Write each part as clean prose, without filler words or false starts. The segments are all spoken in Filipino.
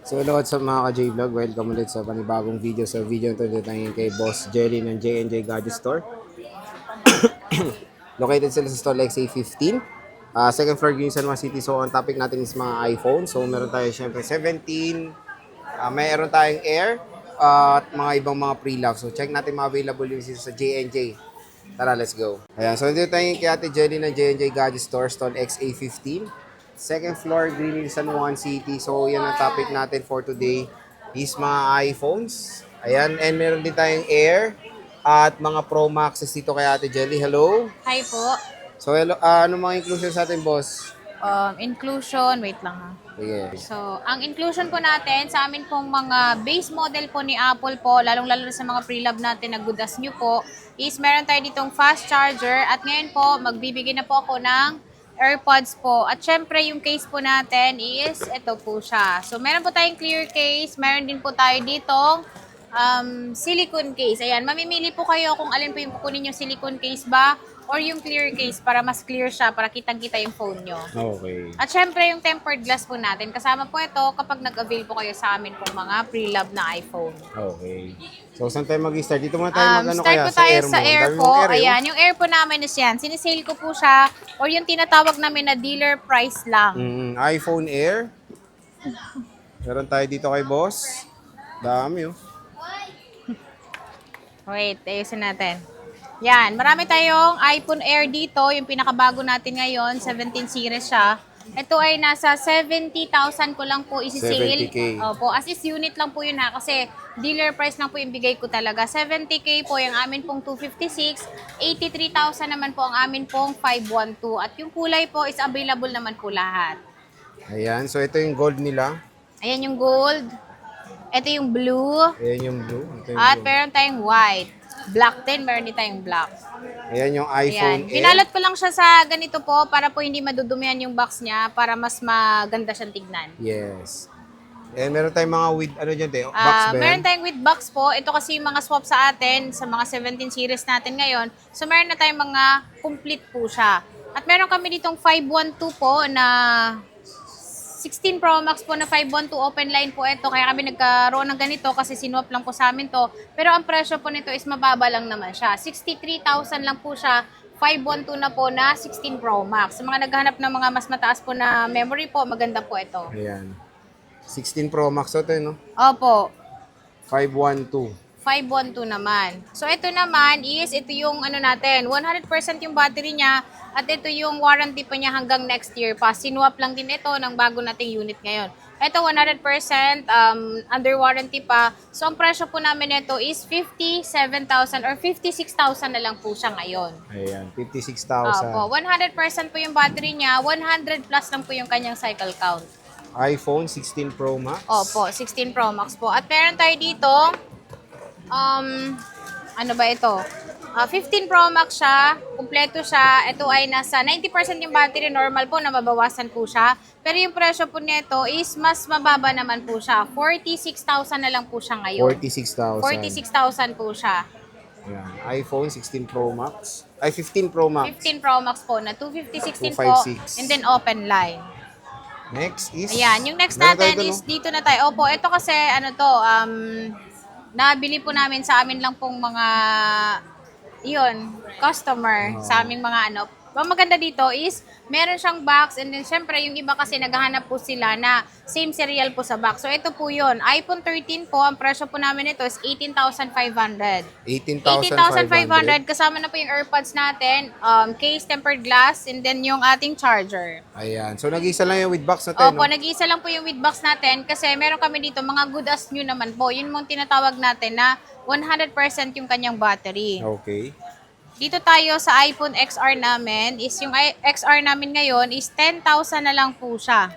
So hello sa mga ka-J-Vlog, welcome ulit sa panibagong video. Sa video ito dito tayo kay Boss Jerry ng J&J Gadget Store. Located sila sa Store XA15. Second floor, Green San Juan City. So ang topic natin is mga iPhone. So meron tayo syempre 17, mayroon tayong Air, at mga ibang mga pre-love. So check natin mga available yung sa J&J. Tara, let's go. Ayan, so dito tayo kay Ate Jelly ng J&J Gadget Store, Stall XA15. Second floor, Green Hills, San Juan City. So, yan ang topic natin for today is mga iPhones. Ayan, and meron din tayong Air at mga Pro Maxes dito kay Ate Jelly. Hello. Hi po. So, hello, ano mga inclusion sa atin, boss? Inclusion, wait lang ha. Sige. So, ang inclusion po natin sa amin pong mga base model po ni Apple po, lalong-lalo sa mga pre-love natin na good as new po, is meron tayo ditong fast charger at ngayon po, magbibigay na po ako ng AirPods po. At syempre, yung case po natin is, ito po siya. So, meron po tayong clear case, meron din po tayo ditong silicone case. Ayan, mamimili po kayo kung alin po yung kukunin yung silicone case ba or yung clear case para mas clear siya, para kitang-kita yung phone nyo. Okay. At syempre, yung tempered glass po natin, kasama po ito kapag nag-avail po kayo sa amin pong mga pre-love na iPhone. Okay. So, saan tayo mag-start? Dito muna tayo mag-ano Start kaya? po tayo Air mo. sa Air Dami po. mong Air, Ayan, yung Air po namin is yan. Sinisale ko po siya or yung tinatawag namin na dealer price lang. iPhone Air. Meron tayo dito kay boss. Dami, oh. Wait, ayusin natin. Yan, marami tayong iPhone Air dito. Yung pinakabago natin ngayon, 17 series siya. Ito ay nasa 70,000 ko lang po isi-sale. 70K. Opo, as is unit lang po yun ha. Kasi dealer price lang po yung bigay ko talaga. 70K po yung amin pong 256. 83,000 naman po ang amin pong 512. At yung kulay po is available naman po lahat. Ayan, so ito yung gold nila. Ayan yung gold. Ito yung blue. Ayan yung blue. Ito yung At blue. meron tayong white. Black din, meron din tayong black. Ayan yung iPhone Ayan. Air. Pinalot ko lang siya sa ganito po para po hindi madudumihan yung box niya para mas maganda siyang tignan. Yes. And meron tayong mga with, ano dyan, te? Box ba yan? Meron tayong with box po. Ito kasi yung mga swap sa atin sa mga 17 series natin ngayon. So meron na tayong mga complete po siya. At meron kami ditong 512 po na 16 Pro Max po na 512 open line po ito. Kaya kami nagkaroon ng ganito kasi sinwap lang po sa amin to. Pero ang presyo po nito is mababa lang naman siya. 63,000 lang po siya. 512 na po na 16 Pro Max. Sa mga naghahanap ng mga mas mataas po na memory po, maganda po ito. Ayan. 16 Pro Max ito, no? Opo. 512. 512 naman. So, ito naman is, ito yung ano natin, 100% yung battery niya at ito yung warranty pa niya hanggang next year pa. Sinwap lang din ito ng bago nating unit ngayon. Ito 100% under warranty pa. So, ang presyo po namin nito is 57,000 or 56,000 na lang po siya ngayon. Ayan, 56,000. Opo, 100% po yung battery niya, 100 plus lang po yung kanyang cycle count. iPhone 16 Pro Max. Opo, 16 Pro Max po. At meron tayo dito, ano ba ito? 15 Pro Max siya, kumpleto siya. Ito ay nasa 90% yung battery, normal po, nababawasan po siya. Pero yung presyo po nito is mas mababa naman po siya. 46,000 na lang po siya ngayon. 46,000. 46,000 po siya. Ayan, iPhone 16 Pro Max. Ay, 15 Pro Max. 15 Pro Max po na 250, 16 po. 256. And then open line. Next is... Ayan, yung next Meron tayo natin dun, is no? dito na tayo. Opo, ito kasi ano to, nabili po namin sa amin lang pong mga customer sa aming mga ano. Ang maganda dito is meron siyang box and then syempre yung iba kasi naghahanap po sila na same serial po sa box. So ito po yun. iPhone 13 po, ang presyo po namin ito is 18,500. 18,500 kasama na po yung AirPods natin, case, tempered glass, and then yung ating charger. Ayan. So, nag-isa lang yung with box natin, Opo, no? nag-iisa lang po yung with box natin kasi meron kami dito mga good as new naman po. Yun mong tinatawag natin na 100% yung kanyang battery. Okay. Dito tayo sa iPhone XR namin, is yung XR namin ngayon is 10,000 na lang po siya.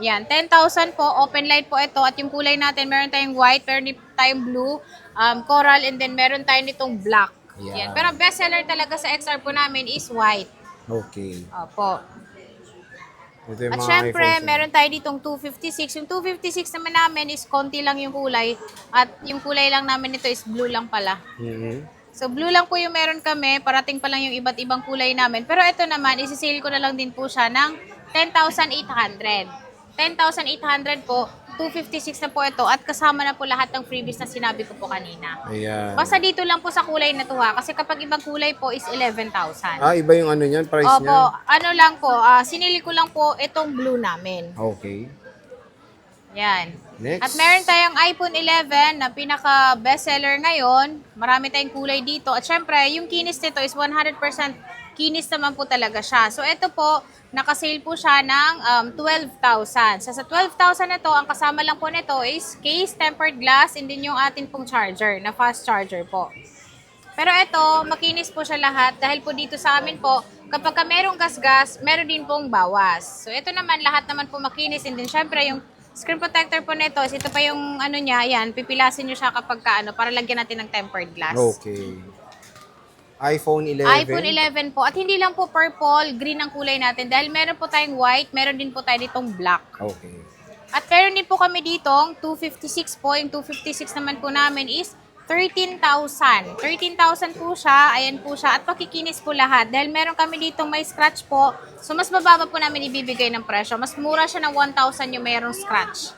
Yan, 10,000 po, open light po ito. At yung kulay natin, meron tayong white, meron tayong blue, coral, and then meron tayong nitong black. Yeah. Yan. Pero best seller talaga sa XR po namin is white. Okay. Opo. Ito yung At mga syempre, iPhones, meron tayo ditong 256. Yung 256 naman namin is konti lang yung kulay. At yung kulay lang namin ito is blue lang pala. So, blue lang po yung meron kami. Parating pa lang yung iba't ibang kulay namin. Pero ito naman, isi-sale ko na lang din po siya ng 10,800. 10,800 po. 256 na po ito at kasama na po lahat ng freebies na sinabi ko po kanina. Ayan. Basta dito lang po sa kulay na to ha, kasi kapag ibang kulay po is 11,000. Iba yung ano niyan, price Opo, niyan. ano lang po, sinili ko lang po itong blue namin. Okay. Yan. Next. At meron tayong iPhone 11 na pinaka bestseller ngayon. Marami tayong kulay dito. At syempre, yung kinis nito is 100% kinis naman po talaga siya. So ito po, nakasale po siya ng 12,000. So sa 12,000 na to, ang kasama lang po nito is case, tempered glass, and din yung atin pong charger, na fast charger po. Pero ito, makinis po siya lahat dahil po dito sa amin po, kapag ka merong gas-gas, meron din pong bawas. So ito naman, lahat naman po makinis, and then syempre yung screen protector po nito, ito pa yung ano niya, yan, pipilasin nyo siya kapag ka, para lagyan natin ng tempered glass. Okay. iPhone 11. iPhone 11 po. At hindi lang po purple, green ang kulay natin. Dahil meron po tayong white, meron din po tayo ditong black. Okay. At meron din po kami ditong 256 po. Yung 256 naman po namin is 13,000. 13,000 po siya. Ayan po siya. At pakikinis po lahat. Dahil meron kami ditong may scratch po. So, mas mababa po namin ibibigay ng presyo. Mas mura siya ng 1,000 yung mayroong scratch.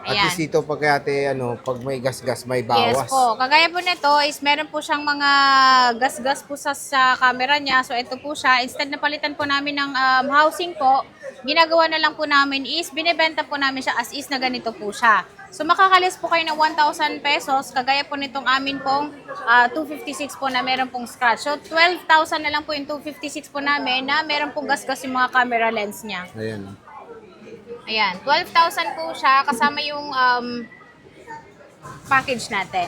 At Ayan. least dito pag ate, pag may gas-gas, may bawas. Yes po. Kagaya po nito is meron po siyang mga gas-gas po sa camera niya. So ito po siya. Instead na palitan po namin ng housing po, ginagawa na lang po namin is binebenta po namin siya as is na ganito po siya. So makakalis po kayo ng 1,000 pesos. Kagaya po nitong amin pong 256 po na meron pong scratch. So 12,000 na lang po yung 256 po namin na meron pong gas-gas yung mga camera lens niya. Ayan. Ayan, 12,000 po siya kasama yung package natin.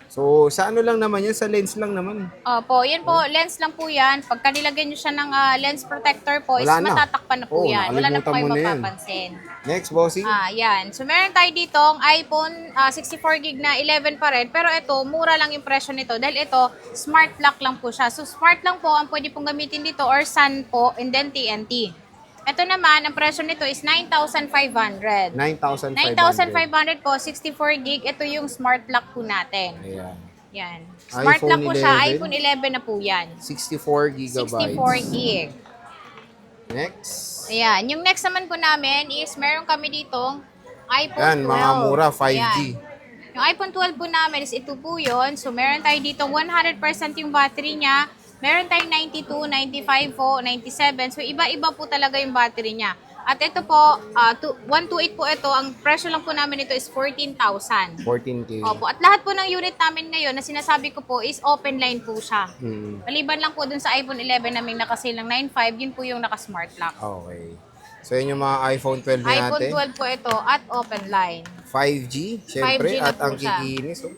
So, sa ano lang naman yan? Sa lens lang naman. Opo, yan po, lens lang po yan. Pagka nilagyan nyo siya ng lens protector po, is Wala na. matatakpan na po Oo, yan. Wala na po kayo nakalimutan mo na yan. mapapansin. Next, bossing. Yan. So, meron tayo ditong iPhone 64 gig na 11 pa rin. Pero ito, mura lang yung presyo nito. Dahil ito, smart lock lang po siya. So, smart lang po ang pwede pong gamitin dito or sun po and then TNT. Ito naman, ang presyo nito is 9,500. 9,500. 9,500 po, 64 gig. Ito yung smart lock po natin. Ayan. Yan. Smart iPhone lock po siya. 11. iPhone 11 na po yan. 64 gigabytes. 64 gig. Next. Ayan. Yung next naman po namin is meron kami ditong iPhone 12. Yan, mga mura, 5G. Ayan. Yung iPhone 12 po namin is ito po yun. So, meron tayo ditong 100% yung battery niya. Meron tayong 92, 95 po, 97. So, iba-iba po talaga yung battery niya. At ito po, 128 po ito. Ang presyo lang po namin ito is 14,000. 14K. Opo. At lahat po ng unit namin ngayon na sinasabi ko po is open line po siya. Maliban lang po dun sa iPhone 11 namin nakasale ng 9.5, yun po yung naka-smart lock. Okay. So, yun yung mga iPhone 12 natin. iPhone 12 po ito at open line. 5G, syempre. 5G na At po ang siya. kikinis. Oh.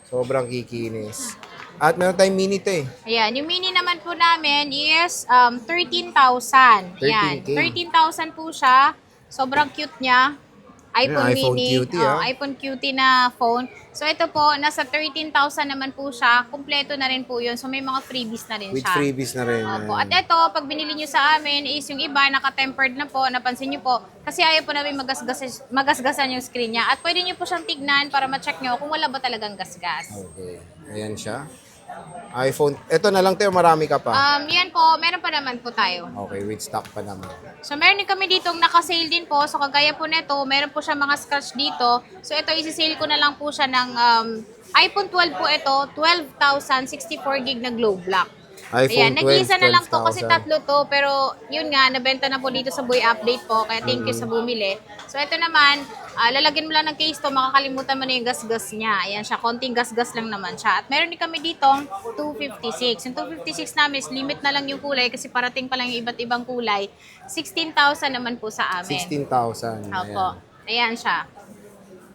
Sobrang kikinis. At meron tayong mini to eh. Ayan, yung mini naman po namin is 13,000. Yan, 13K. 13,000 po siya. Sobrang cute niya. iPhone iPhone mini. cutie, iPhone cutie na phone. So ito po, nasa 13,000 naman po siya. Kumpleto na rin po yun. So may mga freebies na rin With siya. freebies na rin. Opo. At Ayan. ito, pag binili nyo sa amin, is yung iba naka-tempered na po, napansin nyo po, kasi ayaw po namin magasgasan yung screen niya. At pwede nyo po siyang tignan para ma-check nyo kung wala ba talagang gasgas. Okay. Ayan siya. iPhone. Ito na lang tayo, marami ka pa. Yan po, meron pa naman po tayo. Okay, with stock pa naman. So, meron din kami ditong naka-sale din po. So, kagaya po nito, meron po siya mga scratch dito. So, ito, isi-sale ko na lang po siya ng iPhone 12 po ito, 12,000, 64 gig na glow black. iPhone Ayan, nag-iisa na lang to 12,000. kasi tatlo to. Pero, yun nga, nabenta na po dito sa Boy Update po. Kaya thank you sa bumili. So, ito naman, lalagyan mo lang ng case to, makakalimutan mo na yung gas-gas niya. Ayan siya, konting gas-gas lang naman siya. At meron din kami ditong 256. Yung 256 namin is limit na lang yung kulay kasi parating pa lang yung iba't ibang kulay. 16,000 naman po sa amin. 16,000. Opo. Ayan siya.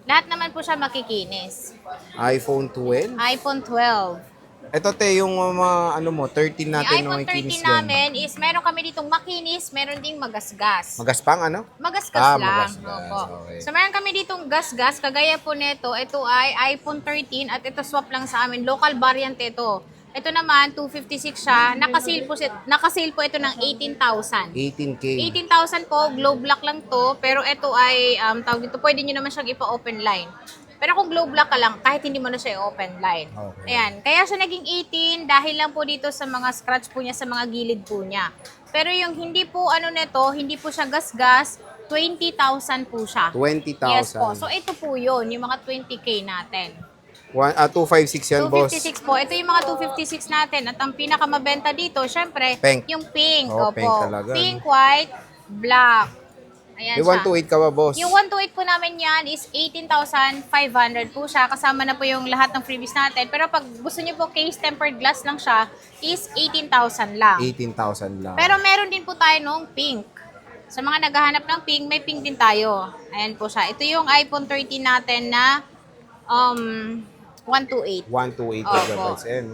Lahat naman po siya makikinis. iPhone 12. iPhone 12. Ito te, yung mga 13 natin Yung no, iPhone kinis 13 namin is meron kami ditong makinis, meron ding magasgas. Magaspang ano? Magasgas lang. magasgas. Opo. Okay. So, meron kami ditong gas-gas. Kagaya po nito, ito ay iPhone 13 at ito swap lang sa amin. Local variant ito. Ito naman, 256 siya. Nakasale po ito ng 18,000. 18K. 18,000 po, glow black lang to. Pero ito ay, tawag dito, pwede nyo naman siyang ipa-open line. Pero kung glow black ka lang, kahit hindi mo na siya i-open line. Okay. Ayan. Kaya siya naging 18 dahil lang po dito sa mga scratch po niya, sa mga gilid po niya. Pero yung hindi po nito, hindi po siya gas-gas, 20,000 po siya. 20,000. Yes po. So, ito po yun, yung mga 20K natin. 256 yan, boss. 256 po. Ito yung mga 256 natin. At ang pinakamabenta dito, syempre, Pink. yung pink. Oh, Opo. pink talaga, Pink, white, black. Ayan Yung siya. 128 ka ba, boss? Yung 128 po namin yan is 18,500 po siya. Kasama na po yung lahat ng freebies natin. Pero pag gusto niyo po case tempered glass lang siya, is 18,000 lang. 18,000 lang. Pero meron din po tayo nung pink. Sa mga naghahanap ng pink, may pink din tayo. Ayan po siya. Ito yung iPhone 13 natin na 128. 128 Opo. gigabytes. Ayan.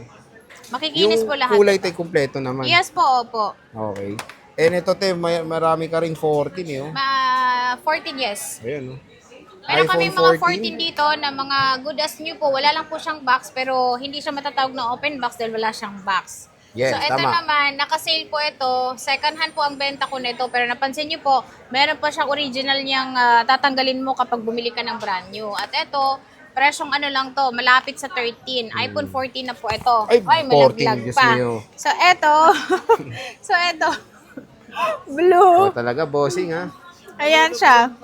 Makikinis Yung po lahat. kulay ito. tayo kumpleto naman. Yes po, opo. Okay. And ito, te, marami ka rin 14 eh. Oh. 14, yes. Ayan, oh. Meron kami mga 14. 14 dito na mga good as new po. Wala lang po siyang box pero hindi siya matatawag na open box dahil wala siyang box. Yes, so ito tama. naman, naka-sale po ito. Second hand po ang benta ko nito pero napansin niyo po, meron pa siyang original niyang tatanggalin mo kapag bumili ka ng brand new. At ito, presyong ano lang to, malapit sa 13. iPhone 14 na po ito. Ay, 14, malaglag Diyos pa. mio. So ito, blue. Oh, talaga, bossing ha. Ayan siya.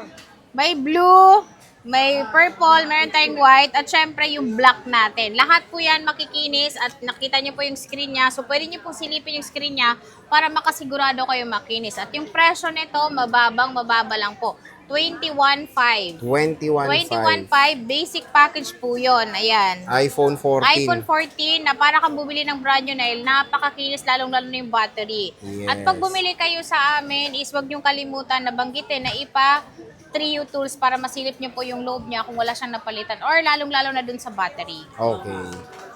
May blue, may purple, meron tayong white, at syempre yung black natin. Lahat po yan makikinis at nakita niyo po yung screen niya. So, pwede niyo pong silipin yung screen niya para makasigurado kayo makinis. At yung presyo nito, mababa lang po. 21,500. 21,500. 21,500, basic package po yon. Ayan. iPhone 14. iPhone 14 na para kang bumili ng brand new nail, napakakinis lalong-lalo na yung battery. Yes. At pag bumili kayo sa amin, is wag niyong kalimutan na banggitin na Trio tools para masilip niyo po yung loob niya kung wala siyang napalitan or lalong-lalo na dun sa battery. Okay.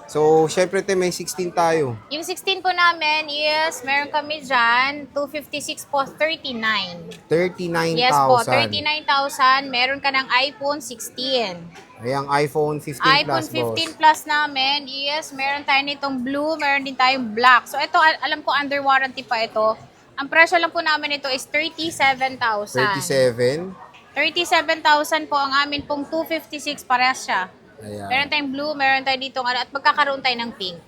So, syempre, te, may 16 tayo. Yung 16 po namin is, meron kami dyan, 256 po, 39. 39,000. Yes po, 39,000. Meron ka ng iPhone 16. Ayang iPhone 15 iPhone Plus, 15 Plus namin, yes, meron tayo nitong blue, meron din tayong black. So ito, alam ko under warranty pa ito. Ang presyo lang po namin ito is 37,000. boss. 37. 37,000 po ang amin pong 256, parehas siya. Ayan. Meron tayong blue, meron tayo dito at magkakaroon tayo ng pink.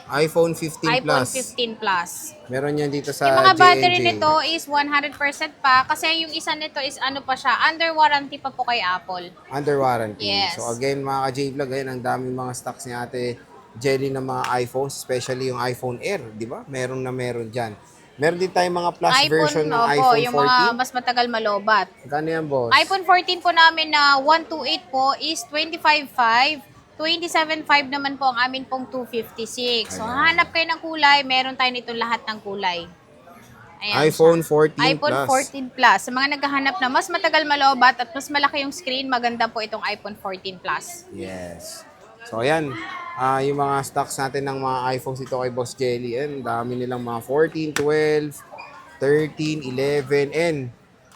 iPhone 15 iPhone Plus. 15 Plus. Meron yan dito sa Yung mga battery J&J. nito is 100% pa kasi yung isa nito is ano pa siya, under warranty pa po kay Apple. Under warranty. Yes. So again, mga ka-J-Vlog, ayan, ang daming mga stocks ni Ate Jelly ng mga iPhones, especially yung iPhone Air, di ba? Meron dyan. Meron din tayong mga plus version ng opo, iPhone yung mga 14. mas matagal malobat. Magkano yan, boss? iPhone 14 po namin na 128 po is 25,500. 27,500 naman po ang amin pong 256. So, Ayan. hanap kayo ng kulay, meron tayo nito lahat ng kulay. Ayan iPhone siya. 14 iPhone Plus. 14 Plus. Sa mga naghahanap na mas matagal malobat at mas malaki yung screen, maganda po itong iPhone 14 Plus. Yes. So, ayan. Yung mga stocks natin ng mga iPhones ito kay Boss Jelly. Ayan, dami nilang mga 14, 12, 13, 11, and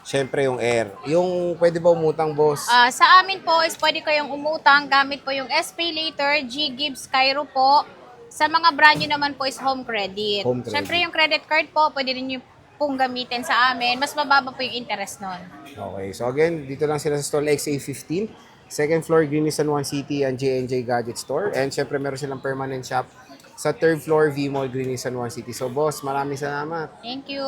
syempre yung Air. Yung pwede ba umutang, boss? Sa amin po is pwede kayong umutang gamit po yung SPayLater, G-Gibbs, Cairo po. Sa mga brand nyo naman po is home credit. Home credit. Siyempre yung credit card po, pwede rin nyo pong gamitin sa amin. Mas mababa po yung interest nun. Okay. So, again, dito lang sila sa stall XA15. Second floor, Greenwich San Juan City and J&J Gadget Store. And syempre, meron silang permanent shop sa third floor, V-Mall, Greenwich San Juan City. So, boss, maraming salamat. Thank you.